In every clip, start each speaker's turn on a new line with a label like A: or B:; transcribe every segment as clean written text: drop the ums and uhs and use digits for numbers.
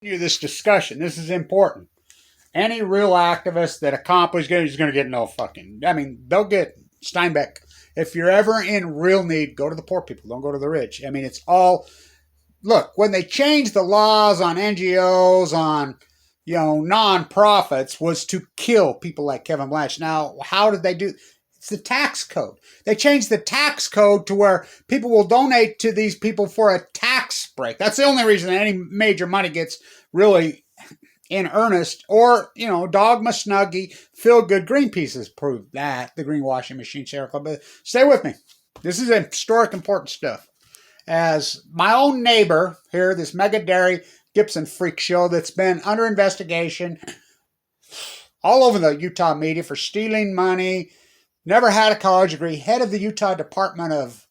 A: This discussion. This is important. Any real activist that accomplishes is going to get no fucking. I mean, they'll get Steinbeck. If you're ever in real need, go to the poor people. Don't go to the rich. I mean, it's all. Look, when they changed the laws on NGOs, on non-profits, was to kill people like Kevin Blanch. Now, how did they do? It's the tax code. They changed the tax code to where people will donate to these people for a tax break. That's the only reason that any major money gets really in earnest. Or, dogma, snuggie, feel good. Greenpeace has proved that. The greenwashing machine, Sierra Club. But stay with me. This is historic, important stuff. As my own neighbor here, this Mega Dairy Gibson freak show that's been under investigation all over the Utah media for stealing money, never had a college degree, head of the Utah Department of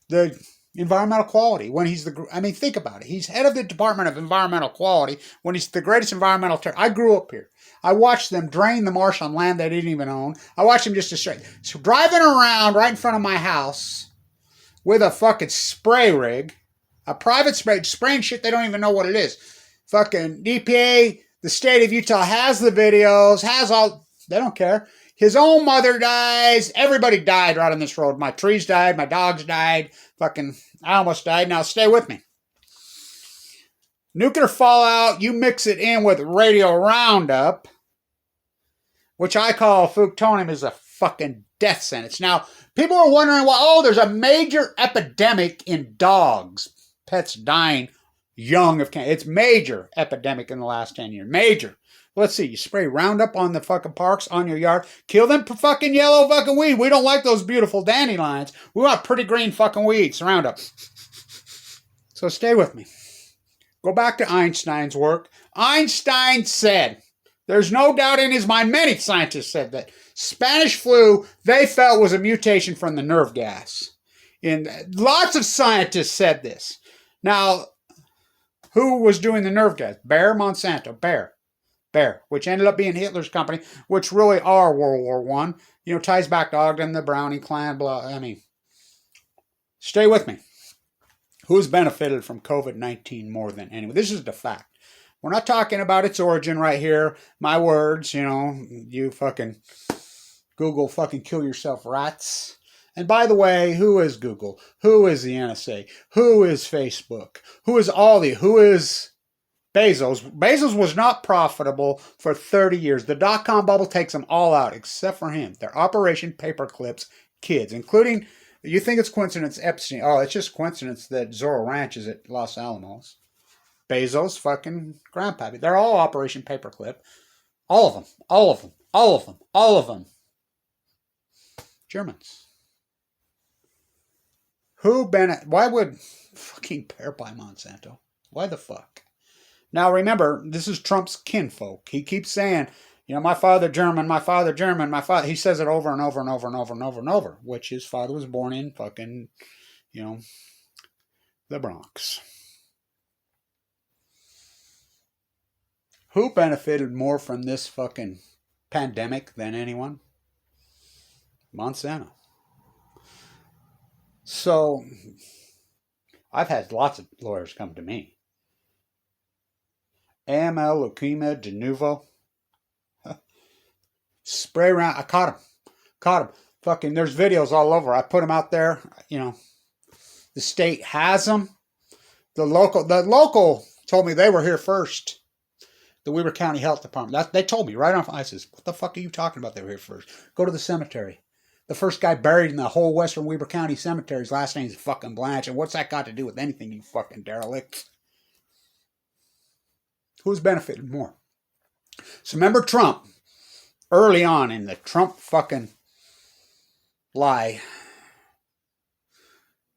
A: the Environmental Quality. When he's think about it. He's head of the Department of Environmental Quality when he's the greatest environmental I grew up here. I watched them drain the marsh on land they didn't even own. I watched them just so driving around right in front of my house with a fucking spray rig, a private spray, spraying shit they don't even know what it is. Fucking EPA, the state of Utah has the videos, they don't care. His own mother dies. Everybody died right on this road. My trees died. My dogs died. I almost died. Now stay with me. Nuclear fallout, you mix it in with radio Roundup, which I call FUKTONIUM, is a fucking death sentence. Now, people are wondering, there's a major epidemic in dogs. Pets dying young of cancer. It's major epidemic in the last 10 years. Major. Let's see, you spray Roundup on the fucking parks, on your yard. Kill them fucking yellow fucking weed. We don't like those beautiful dandelions. We want pretty green fucking weeds. Roundup. So stay with me. Go back to Einstein's work. Einstein said, there's no doubt in his mind, many scientists said that Spanish flu, they felt was a mutation from the nerve gas. And lots of scientists said this. Now, who was doing the nerve gas? Bayer Monsanto. Bayer, which ended up being Hitler's company, which really are World War One. Ties back to Ogden, the Browning clan, blah. Stay with me. Who's benefited from COVID-19 more than anyone? This is the fact. We're not talking about its origin right here. My words, you fucking Google fucking kill yourself rats. And by the way, who is Google? Who is the NSA? Who is Facebook? Who is Who is Bezos? Bezos was not profitable for 30 years. The dot-com bubble takes them all out, except for him. Their Operation Paperclip's kids, including, you think it's coincidence, Epstein. Oh, it's just coincidence that Zorro Ranch is at Los Alamos. Bezos' fucking grandpappy. They're all Operation Paperclip. All of them. All of them. All of them. All of them. Germans. Why would fucking Bayer buy Monsanto? Why the fuck? Now remember, this is Trump's kinfolk. He keeps saying, my father German, my father German, my father. He says it over and over and over and over and over and over, which his father was born in fucking, the Bronx. Who benefited more from this fucking pandemic than anyone? Monsanto. So, I've had lots of lawyers come to me. AML, leukemia, de novo. Spray around. I caught him. Fucking, there's videos all over. I put them out there. The state has them. The local told me they were here first. The Weber County Health Department. They told me right off. I says, what the fuck are you talking about? They were here first. Go to the cemetery. The first guy buried in the whole western Weber County cemetery's last name is fucking Blanch. And what's that got to do with anything, you fucking derelict? Who's benefited more? So remember Trump, early on in the Trump fucking lie.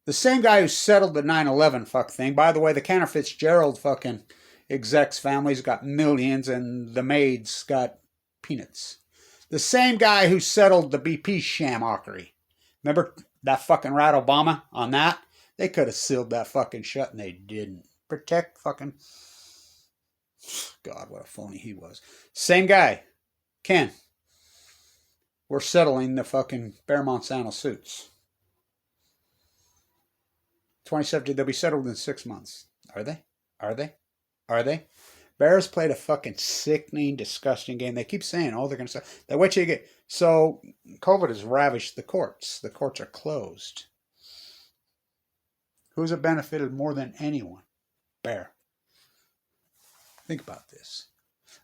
A: The same guy who settled the 9/11 fuck thing. By the way, the Cantor Fitzgerald fucking execs family's got millions and the maids got peanuts. The same guy who settled the BP shamockery. Remember that fucking rat Obama on that? They could have sealed that fucking shut and they didn't. Protect fucking... God, what a phony he was. Same guy. Ken. We're settling the fucking Bayer Monsanto suits. 2017, they'll be settled in 6 months. Are they? Are they? Are they? Bears played a fucking sickening, disgusting game. They keep saying, oh, they're going to say, that wait till you get. So, COVID has ravished the courts. The courts are closed. Who's it benefited more than anyone? Bear. Think about this.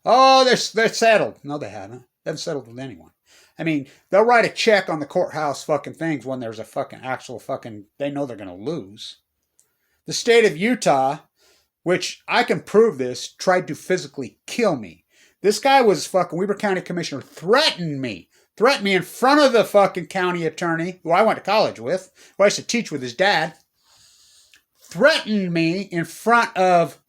A: Oh, they're settled. No, they haven't. They haven't settled with anyone. I mean, they'll write a check on the courthouse fucking things when there's a fucking actual fucking, they know they're going to lose. The state of Utah, which I can prove this, tried to physically kill me. This guy was fucking Weber County Commissioner, threatened me in front of the fucking county attorney, who I went to college with, who I used to teach with his dad. Threatened me in front of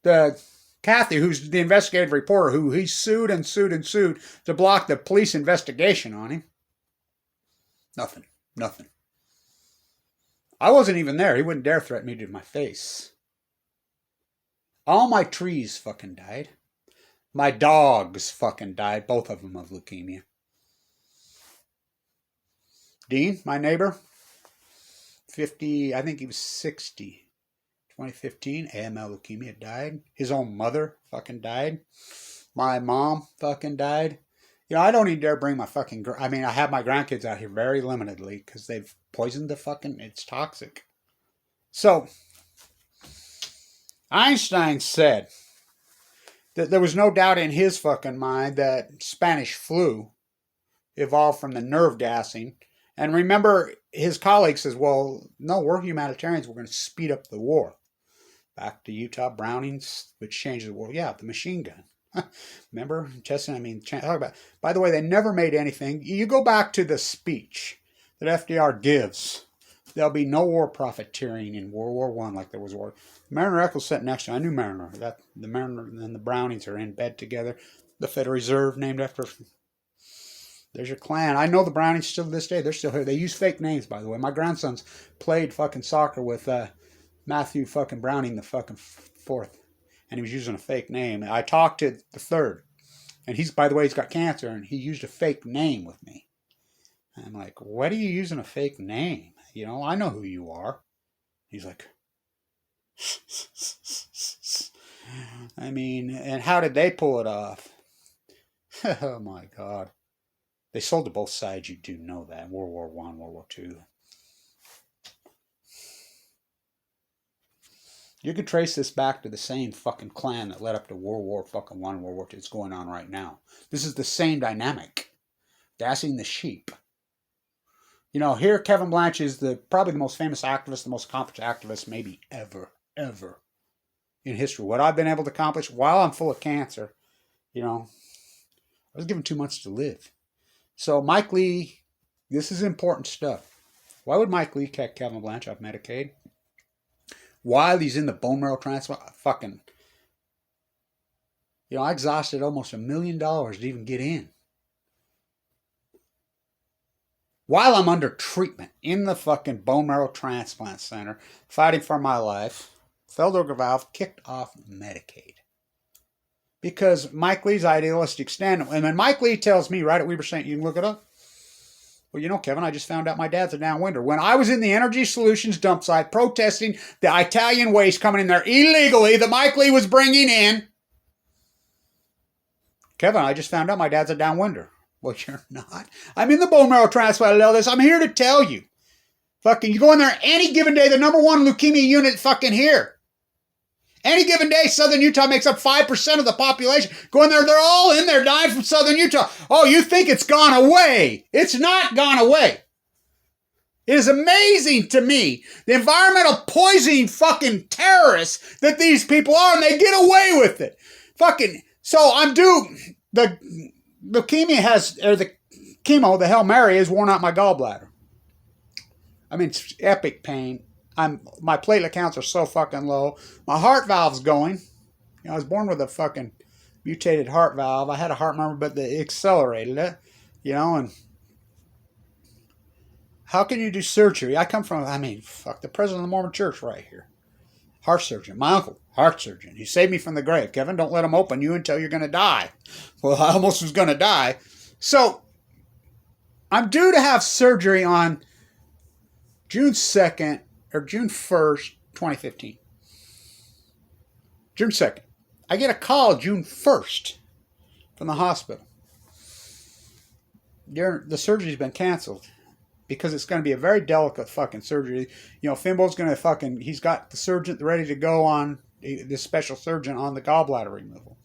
A: the Kathy, who's the investigative reporter, who he sued and sued and sued to block the police investigation on him. Nothing. I wasn't even there. He wouldn't dare threaten me to my face. All my trees fucking died. My dogs fucking died. Both of them of leukemia. Dean, my neighbor, 50, I think he was 60. 2015, AML leukemia, died. His own mother fucking died. My mom fucking died. You know, I don't even dare bring my fucking, I mean, I have my grandkids out here very limitedly because they've poisoned the fucking, it's toxic. So, Einstein said that there was no doubt in his fucking mind that Spanish flu evolved from the nerve gassing. And remember, his colleague says, well, no, we're humanitarians. We're going to speed up the war. Back to Utah, Brownings, which changed the world. Yeah, the machine gun. Remember? Testing, I mean, talk about. By the way, they never made anything. You go back to the speech that FDR gives. There'll be no war profiteering in World War I like there was war. Mariner Eccles sat next to him. I knew Mariner. The Mariner and the Brownings are in bed together. The Federal Reserve, named after. There's your clan. I know the Brownings still to this day. They're still here. They use fake names, by the way. My grandsons played fucking soccer with Matthew fucking Browning, the fucking fourth. And he was using a fake name. I talked to the third. And he's, by the way, he's got cancer. And he used a fake name with me. And I'm like, what are you using a fake name? You know, I know who you are. He's like, I mean, and how did they pull it off? Oh my God. They sold to both sides, you do know that. World War I, World War II. You could trace this back to the same fucking clan that led up to World War I, World War II. It's going on right now. This is the same dynamic. Gassing the sheep. You know, here Kevin Blanch is probably the most famous activist, the most accomplished activist maybe ever in history. What I've been able to accomplish while I'm full of cancer, you know, I was given 2 months to live. So Mike Lee, this is important stuff. Why would Mike Lee kick Kevin Blanch off Medicaid? While he's in the bone marrow transplant, fucking, you know, I exhausted almost $1 million to even get in. While I'm under treatment in the fucking bone marrow transplant center, fighting for my life, Feldberger valve kicked off Medicaid. Because Mike Lee's idealistic stand, and when Mike Lee tells me right at Weber St., you can look it up. Well, you know, Kevin, I just found out my dad's a downwinder. When I was in the Energy Solutions dump site protesting the Italian waste coming in there illegally that Mike Lee was bringing in, Kevin, I just found out my dad's a downwinder. Well, you're not. I'm in the bone marrow transplant. I'm here to tell you. Fucking, you go in there any given day, the number one leukemia unit fucking here. Any given day, Southern Utah makes up 5% of the population. Go in there, they're all in there dying from Southern Utah. Oh, you think it's gone away. It's not gone away. It is amazing to me, the environmental poisoning fucking terrorists that these people are, and they get away with it. Fucking, so I'm due, the leukemia has, or the chemo, the Hail Mary, has worn out my gallbladder. I mean, it's epic pain. My platelet counts are so fucking low. My heart valve's going. You know, I was born with a fucking mutated heart valve. I had a heart murmur, but they accelerated it. You know, and how can you do surgery? I come from, the president of the Mormon Church right here. Heart surgeon. My uncle, heart surgeon. He saved me from the grave. Kevin, don't let him open you until you're going to die. Well, I almost was going to die. So, I'm due to have surgery on June 2nd, or June 1st, 2015. June 2nd. I get a call June 1st from the hospital. The surgery's been canceled because it's going to be a very delicate fucking surgery. You know, Fimbo's going to he's got the surgeon ready to go on, this special surgeon on the gallbladder removal.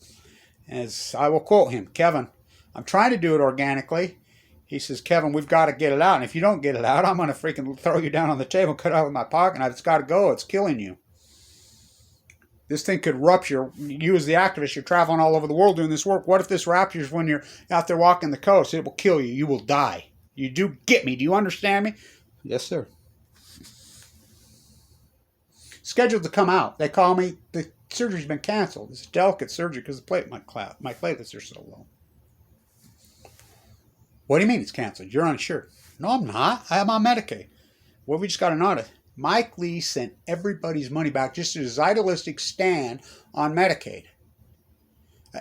A: As I will quote him, Kevin, I'm trying to do it organically. He says, Kevin, we've got to get it out. And if you don't get it out, I'm going to freaking throw you down on the table, cut it out with my pocket knife. It's got to go. It's killing you. This thing could rupture. You as the activist, you're traveling all over the world doing this work. What if this ruptures when you're out there walking the coast? It will kill you. You will die. You do get me. Do you understand me? Yes, sir. Scheduled to come out. They call me. The surgery's been canceled. It's a delicate surgery because my platelets are so low. What do you mean it's canceled? You're uninsured. No, I'm not. I'm on Medicaid. Well, we just got an audit. Mike Lee sent everybody's money back just as a idealistic stand on Medicaid.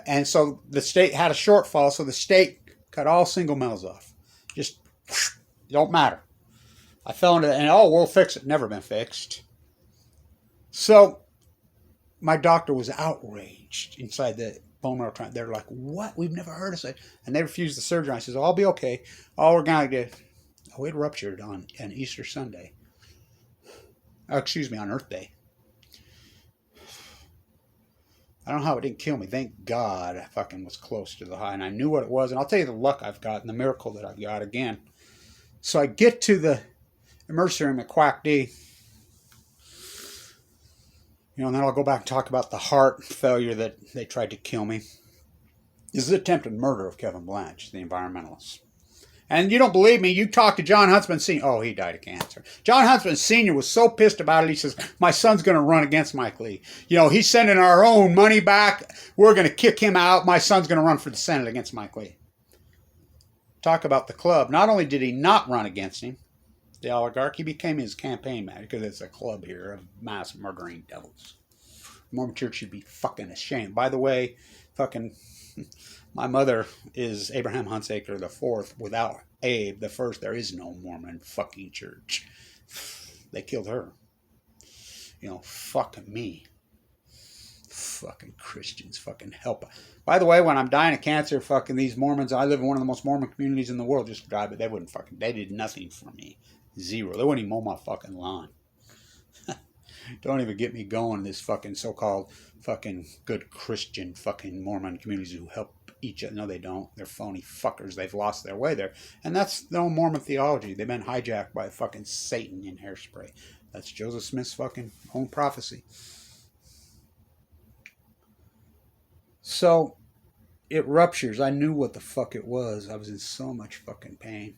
A: And so the state had a shortfall, so the state cut all single males off. Just, don't matter. I fell into that, and we'll fix it. Never been fixed. So my doctor was outraged inside the bone marrow transplant. They're like, what? We've never heard of it. And they refused the surgery. I says, I'll be okay. All we're going to do, it ruptured on Easter Sunday. On Earth Day. I don't know how it didn't kill me. Thank God I fucking was close to the high. And I knew what it was. And I'll tell you the luck I've got and the miracle that I've got again. So I get to the emergency room at Quack D. You know, and then I'll go back and talk about the heart failure that they tried to kill me. This is attempted murder of Kevin Blanch, the environmentalist. And you don't believe me, you talk to John Huntsman Sr. Oh, he died of cancer. John Huntsman Sr. was so pissed about it, he says, my son's going to run against Mike Lee. You know, he's sending our own money back. We're going to kick him out. My son's going to run for the Senate against Mike Lee. Talk about the club. Not only did he not run against him, the oligarch, he became his campaign manager because it's a club here of mass murdering devils. The Mormon Church should be fucking ashamed. By the way, fucking... my mother is Abraham Hunsaker the fourth. Without Abe the first, there is no Mormon fucking church. They killed her. You know, fuck me. Fucking Christians, fucking help. By the way, when I'm dying of cancer, fucking these Mormons, I live in one of the most Mormon communities in the world, just died, but they did nothing for me. Zero. They wouldn't even mow my fucking lawn. Don't even get me going, this fucking so-called fucking good Christian fucking Mormon communities who help each other. No, they don't. They're phony fuckers. They've lost their way there. And that's no Mormon theology. They've been hijacked by fucking Satan in hairspray. That's Joseph Smith's fucking own prophecy. So, it ruptures. I knew what the fuck it was. I was in so much fucking pain.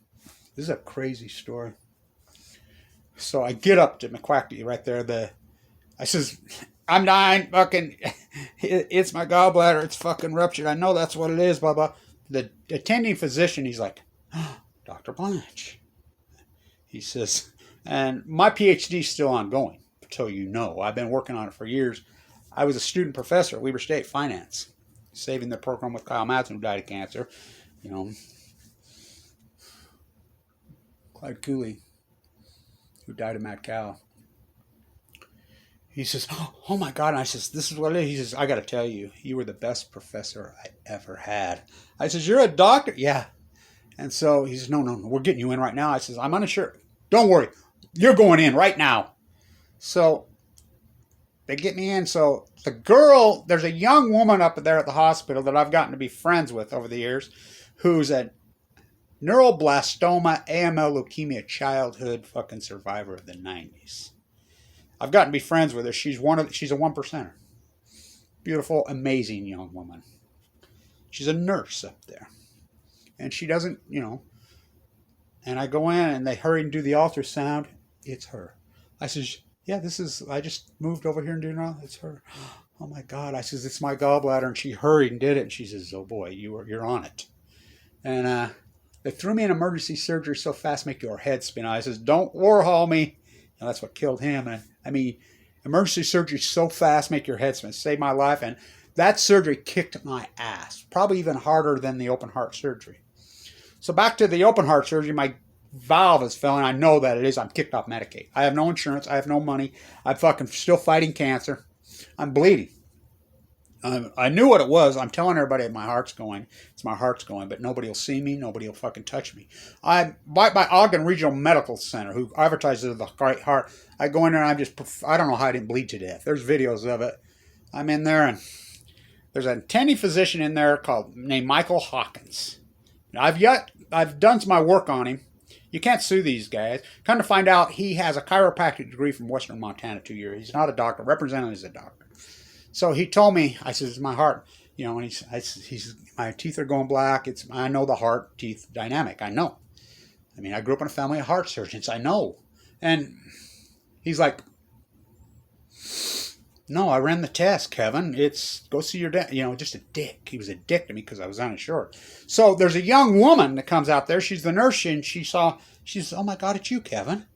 A: This is a crazy story. So I get up to McQuackty right there. I says, I'm dying, fucking, it's my gallbladder, it's fucking ruptured. I know that's what it is, blah, blah. The attending physician, he's like, oh, Dr. Blanch. He says, and my PhD's still ongoing, so you know. I've been working on it for years. I was a student professor at Weber State Finance, saving the program with Kyle Madsen, who died of cancer. You know, Clyde Cooley, who died of mad cow. He says, oh my God. And I says, this is what it is. He says, I got to tell you, you were the best professor I ever had. I says, you're a doctor? Yeah. And so he says, no, we're getting you in right now. I says, I'm uninsured. Don't worry. You're going in right now. So they get me in. So the girl, there's a young woman up there at the hospital that I've gotten to be friends with over the years, who's a neuroblastoma, AML, leukemia, childhood fucking survivor of the 90s. I've gotten to be friends with her. She's a 1%er. Beautiful, amazing young woman. She's a nurse up there. And she doesn't, you know. And I go in and they hurry and do the ultrasound. It's her. I says, yeah, I just moved over here and doing all. It's her. Oh my God. I says, it's my gallbladder. And she hurried and did it. And she says, oh boy, you're on it. And they threw me in emergency surgery so fast, make your head spin. I says, don't Warhol me. And that's what killed him. And I mean, emergency surgery so fast, make your head spin. Saved my life. And that surgery kicked my ass. Probably even harder than the open heart surgery. So back to the open heart surgery, my valve is failing. I know that it is. I'm kicked off Medicaid. I have no insurance. I have no money. I'm fucking still fighting cancer. I'm bleeding. I knew what it was. I'm telling everybody my heart's going. It's my heart's going, but nobody will see me. Nobody will fucking touch me. I by Ogden Regional Medical Center, who advertises the great heart. I go in there and I don't know how I didn't bleed to death. There's videos of it. I'm in there and there's an attending physician in there named Michael Hawkins. I've done my work on him. You can't sue these guys. Come to find out, he has a chiropractic degree from Western Montana, 2 years. He's not a doctor. Represented as a doctor. So he told me, I said, it's my heart. You know, and he's my teeth are going black. I know the heart-teeth dynamic. I know. I mean, I grew up in a family of heart surgeons. I know. And he's like, no, I ran the test, Kevin. Go see your dad. You know, just a dick. He was a dick to me because I was uninsured. So there's a young woman that comes out there. She's the nurse, and she says, oh my God, it's you, Kevin.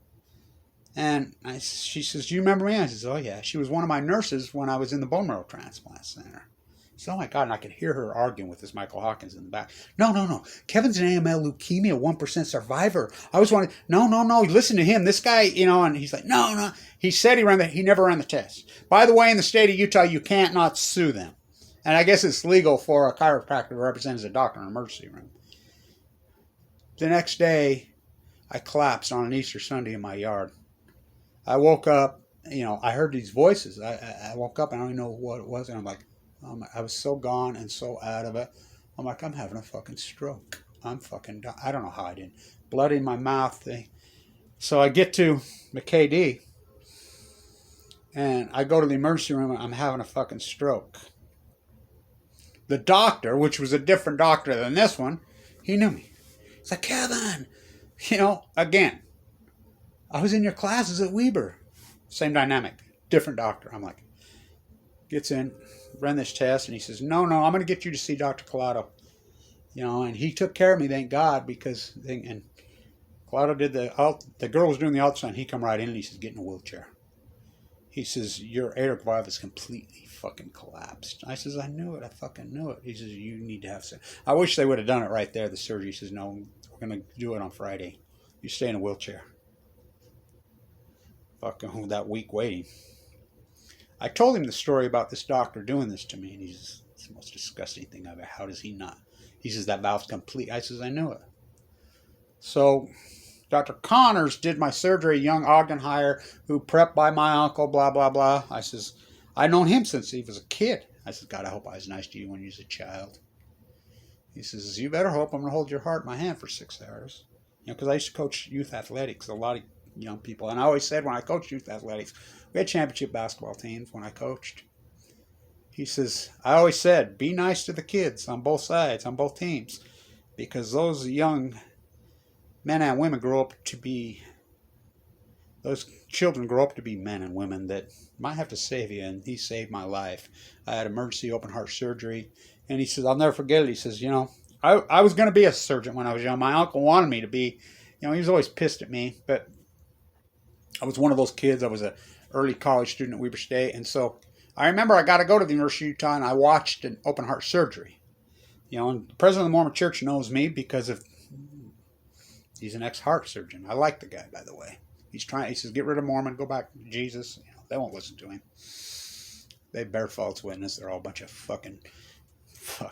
A: And she says, do you remember me? I says, oh yeah. She was one of my nurses when I was in the bone marrow transplant center. So, oh my God, and I could hear her arguing with this Michael Hawkins in the back. No. Kevin's an AML leukemia, 1% survivor. I was wondering, no. Listen to him. This guy, you know, and he's like, no. He said he never ran the test. By the way, in the state of Utah, you can't not sue them. And I guess it's legal for a chiropractor to represent as a doctor in an emergency room. The next day, I collapsed on an Easter Sunday in my yard. I woke up, you know, I heard these voices. I woke up and I don't even know what it was. And I'm like, I was so gone and so out of it. I'm like, I'm having a fucking stroke. I'm fucking done. I don't know how I didn't. Blood in my mouth. So I get to McKD and I go to the emergency room and I'm having a fucking stroke. The doctor, which was a different doctor than this one, he knew me. He's like, Kevin, you know, again, I was in your classes at Weber. Same dynamic, different doctor. I'm like, gets in, ran this test, and he says, no, I'm going to get you to see Dr. Collado. You know, and he took care of me, thank God, and Collado did the girl was doing the ultrasound. He come right in and he says, get in a wheelchair. He says, your aortic valve is completely fucking collapsed. I says, I knew it. I fucking knew it. He says, you need to have some. I wish they would have done it right there, the surgery. He says, no, we're going to do it on Friday. You stay in a wheelchair. Fucking that week waiting. I told him the story about this doctor doing this to me, and he's it's the most disgusting thing ever. How does he not? He says, that valve's complete. I says, I knew it. So Dr. Connors did my surgery, a young Ogden hire who prepped by my uncle, blah, blah, blah. I says, I've known him since he was a kid. I says, God, I hope I was nice to you when you was a child. He says, you better hope I'm going to hold your heart in my hand for 6 hours. You know, because I used to coach youth athletics, a lot of young people. And I always said when I coached youth athletics, we had championship basketball teams when I coached. He says, I always said, be nice to the kids on both sides, on both teams. Because those young men and women those children grow up to be men and women that might have to save you. And he saved my life. I had emergency open heart surgery. And he says, I'll never forget it. He says, you know, I was going to be a surgeon when I was young. My uncle wanted me to be. You know, he was always pissed at me. But I was one of those kids. I was an early college student at Weber State. And so I remember I got to go to the University of Utah and I watched an open heart surgery. You know, and the president of the Mormon Church knows me because he's an ex-heart surgeon. I like the guy, by the way. He says, get rid of Mormon, go back to Jesus. You know, they won't listen to him. They bear false witness. They're all a bunch of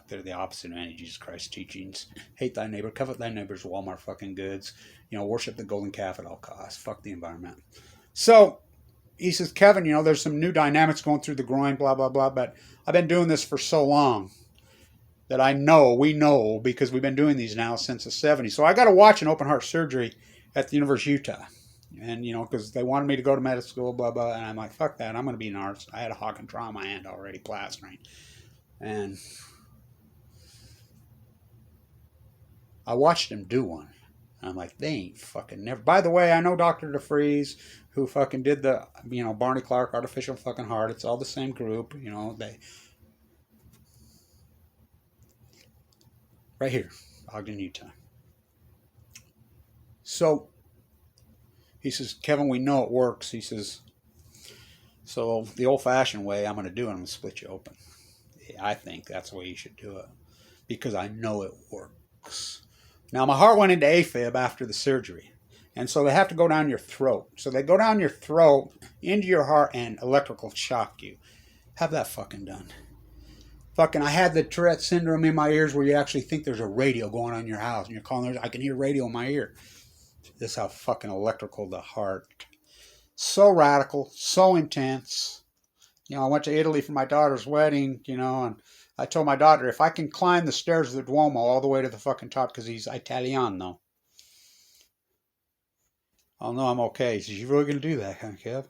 A: they're the opposite of anti-Jesus Christ teachings. Hate thy neighbor, covet thy neighbor's Walmart fucking goods. You know, worship the golden calf at all costs. Fuck the environment. So he says, Kevin, you know, there's some new dynamics going through the groin, blah, blah, blah. But I've been doing this for so long that we know, because we've been doing these now since the 70s. So I got to watch an open heart surgery at the University of Utah. And, you know, because they wanted me to go to medical school, blah, blah. And I'm like, fuck that. I'm going to be an artist. I had a hawk and trauma in my hand already, plastering. And I watched him do one. And I'm like, they ain't fucking never. By the way, I know Dr. DeFreeze, who fucking did the, you know, Barney Clark artificial fucking heart. It's all the same group, you know. Right here, Ogden, Utah. So he says, Kevin, we know it works. He says, so the old-fashioned way I'm going to do it, I'm going to split you open. I think that's the way you should do it because I know it works. Now, my heart went into AFib after the surgery. And so they have to go down your throat. So they go down your throat, into your heart, and electrical shock you. Have that fucking done. Fucking, I had the Tourette syndrome in my ears where you actually think there's a radio going on in your house. And you're calling, I can hear radio in my ear. This is how fucking electrical the heart. So radical, so intense. You know, I went to Italy for my daughter's wedding, you know, and I told my daughter, if I can climb the stairs of the Duomo all the way to the fucking top, because he's Italiano, I'll know I'm okay. He says, you really going to do that, huh, Kev?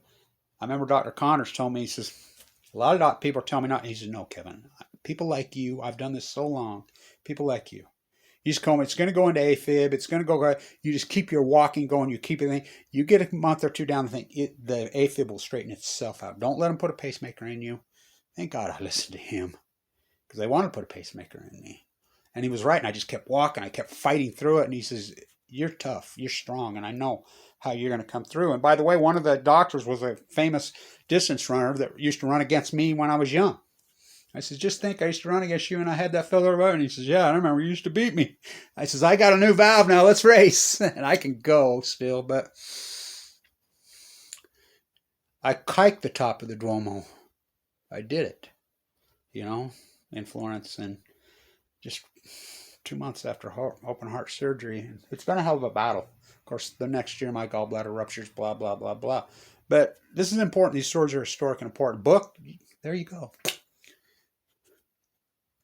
A: I remember Dr. Connors told me, he says, a lot of people tell me not. He says, no, Kevin. People like you, I've done this so long. People like you. You just call me, it's going to go into AFib. It's going to go, you just keep your walking going. You keep it, you get a month or two down the thing, the AFib will straighten itself out. Don't let them put a pacemaker in you. Thank God I listened to him because they wanted to put a pacemaker in me. And he was right. And I just kept walking. I kept fighting through it. And he says, you're tough. You're strong. And I know how you're going to come through. And by the way, one of the doctors was a famous distance runner that used to run against me when I was young. I said, just think I used to run against you and I had that fella about. And he says, yeah, I remember you used to beat me. I says, I got a new valve now. Let's race. And I can go still, but I hiked the top of the Duomo. I did it, you know, in Florence. And just 2 months after open heart surgery. It's been a hell of a battle. Of course, the next year my gallbladder ruptures, blah, blah, blah, blah. But this is important. These stories are historic and important. Book, there you go.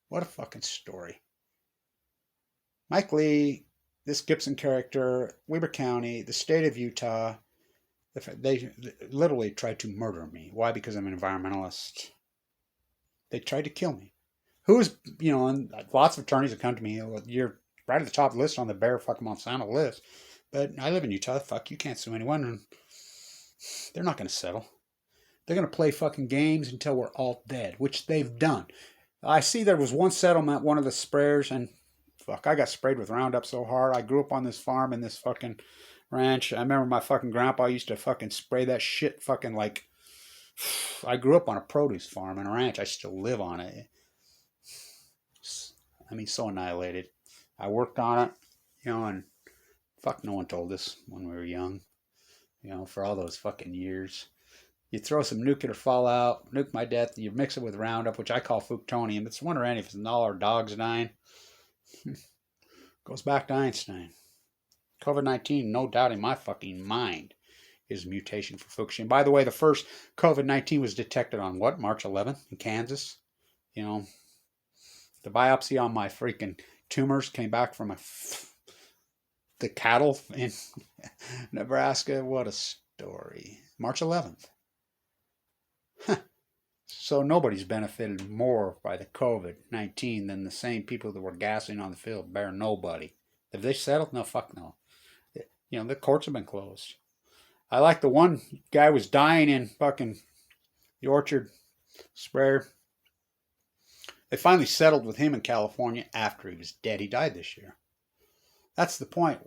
A: What a fucking story. Mike Lee, this Gibson character, Weber County, the state of Utah, they literally tried to murder me. Why? Because I'm an environmentalist. They tried to kill me. Who's, you know, and lots of attorneys have come to me, you're right at the top of the list on the Bayer fucking Monsanto list. But I live in Utah. Fuck, you can't sue anyone. And they're not going to settle. They're going to play fucking games until we're all dead, which they've done. I see there was one settlement, one of the sprayers, and fuck, I got sprayed with Roundup so hard. I grew up on this farm in this fucking ranch. I remember my fucking grandpa used to fucking spray that shit fucking like, I grew up on a produce farm and a ranch. I still live on it. I mean, so annihilated. I worked on it, you know, and fuck, no one told us when we were young, you know, for all those fucking years. You throw some nuclear fallout, nuke my death, you mix it with Roundup, which I call FUKTONIUM. It's wonder if it's all our dogs dying. Goes back to Einstein. COVID-19, no doubt in my fucking mind, is a mutation for Fukushima. By the way, the first COVID-19 was detected on what? March 11th in Kansas. You know, the biopsy on my freaking tumors came back from the cattle in Nebraska. What a story. March 11th. So nobody's benefited more by the COVID-19 than the same people that were gassing on the field. Bear nobody. Have they settled? No, fuck no. You know, the courts have been closed. I like the one guy was dying in fucking the orchard sprayer. They finally settled with him in California after he was dead. He died this year. That's the point.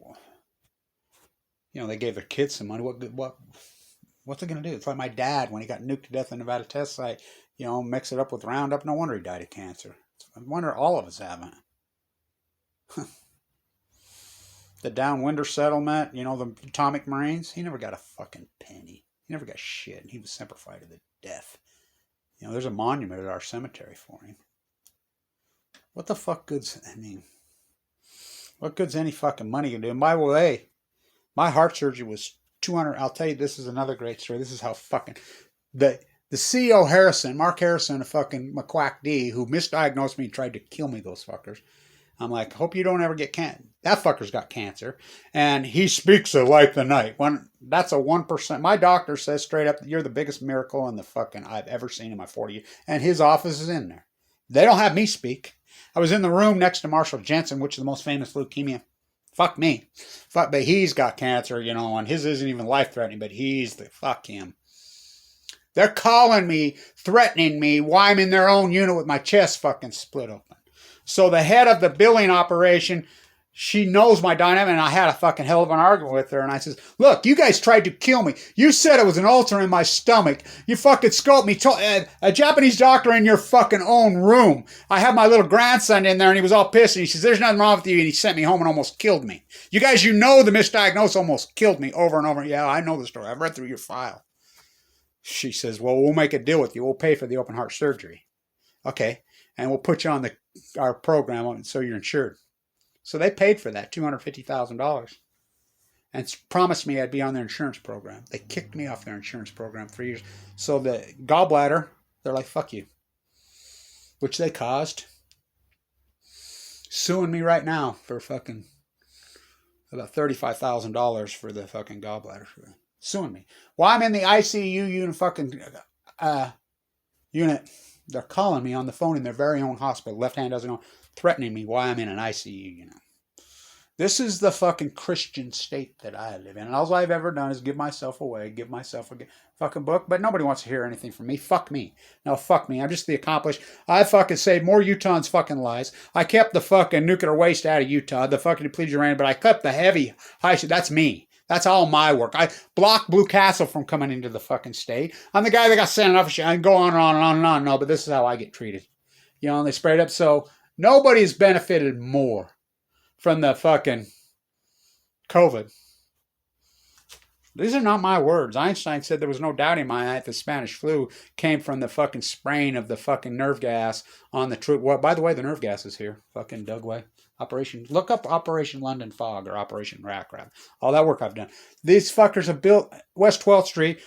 A: You know, they gave their kids some money. What's it going to do? It's like my dad when he got nuked to death in Nevada test site. You know, mix it up with Roundup. No wonder he died of cancer. I wonder all of us haven't. The Downwinder settlement, you know, the atomic Marines, he never got a fucking penny. He never got shit. And he was Semper Fi to the death. You know, there's a monument at our cemetery for him. What the fuck good's, I mean, what good's any fucking money gonna do? And by the way, my heart surgery was 200. I'll tell you, this is another great story. This is how fucking, the CEO Harrison, Mark Harrison, a fucking McQuack D, who misdiagnosed me and tried to kill me, those fuckers. I'm like, hope you don't ever get cancer. That fucker's got cancer. And he speaks of life the night. That's a 1%. My doctor says straight up, you're the biggest miracle in the fucking I've ever seen in my 40 years. And his office is in there. They don't have me speak. I was in the room next to Marshall Jensen, which is the most famous leukemia. Fuck me. Fuck, but he's got cancer, you know, and his isn't even life-threatening, but fuck him. They're calling me, threatening me, why I'm in their own unit with my chest fucking split open. So the head of the billing operation, she knows my dynamic, and I had a fucking hell of an argument with her. And I says, look, you guys tried to kill me. You said it was an ulcer in my stomach. You fucking scoped me. A Japanese doctor in your fucking own room. I have my little grandson in there, and he was all pissed. And he says, there's nothing wrong with you. And he sent me home and almost killed me. You guys, you know the misdiagnosis almost killed me over and over. Yeah, I know the story. I've read through your file. She says, well, we'll make a deal with you. We'll pay for the open heart surgery. Okay. and we'll put you on our program so you're insured. So they paid for that, $250,000, and promised me I'd be on their insurance program. They kicked me off their insurance program for years. So the gallbladder, they're like, fuck you, which they caused. Suing me right now for fucking about $35,000 for the fucking gallbladder. Suing me. Well, I'm in the ICU unit. They're calling me on the phone in their very own hospital. Left hand doesn't know, threatening me while I'm in an ICU unit. This is the fucking Christian state that I live in. And all I've ever done is give myself away, give myself a fucking book. But nobody wants to hear anything from me. Fuck me. No, fuck me. I'm just the accomplished. I fucking saved more Utahns' fucking lives. I kept the fucking nuclear waste out of Utah, the fucking depleted uranium, but I kept the heavy high shit. That's me. That's all my work. I blocked Blue Castle from coming into the fucking state. I'm the guy that got sent off shit. I can go on and on and on and on. No, but this is how I get treated. You know, and they sprayed up. So nobody's benefited more from the fucking COVID. These are not my words. Einstein said there was no doubt in my mind the Spanish flu came from the fucking spraying of the fucking nerve gas on the troop. Well, by the way, the nerve gas is here. Fucking Dugway. Look up Operation London Fog or Operation Rat Crab. All that work I've done. These fuckers have built West 12th Street.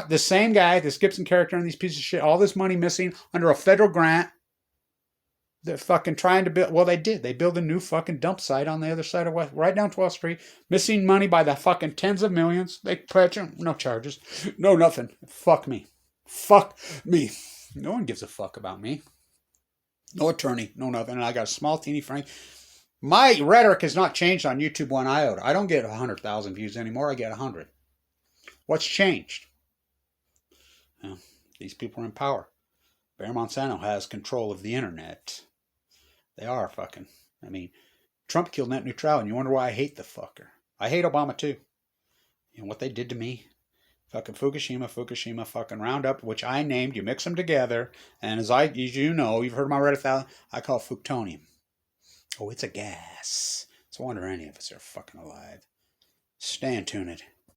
A: The same guy, this Gibson character and these pieces of shit, all this money missing under a federal grant. They're fucking trying to build. Well, they did. They built a new fucking dump site on the other side of West, right down 12th Street. Missing money by the fucking tens of millions. They pledge them. No charges. No nothing. Fuck me. Fuck me. No one gives a fuck about me. No attorney. No nothing. And I got a small teeny Frank. My rhetoric has not changed on YouTube one iota. I don't get 100,000 views anymore. I get 100. What's changed? Well, these people are in power. Bayer Monsanto has control of the internet. They are fucking. I mean, Trump killed net neutrality, and you wonder why I hate the fucker. I hate Obama too. You know what they did to me? Fucking Fukushima, fucking Roundup, which I named. You mix them together, and as you know, you've heard my Reddit 1000, I call FUKTONIUM. Oh, it's a gas. It's a wonder any of us are fucking alive. Stay tuned.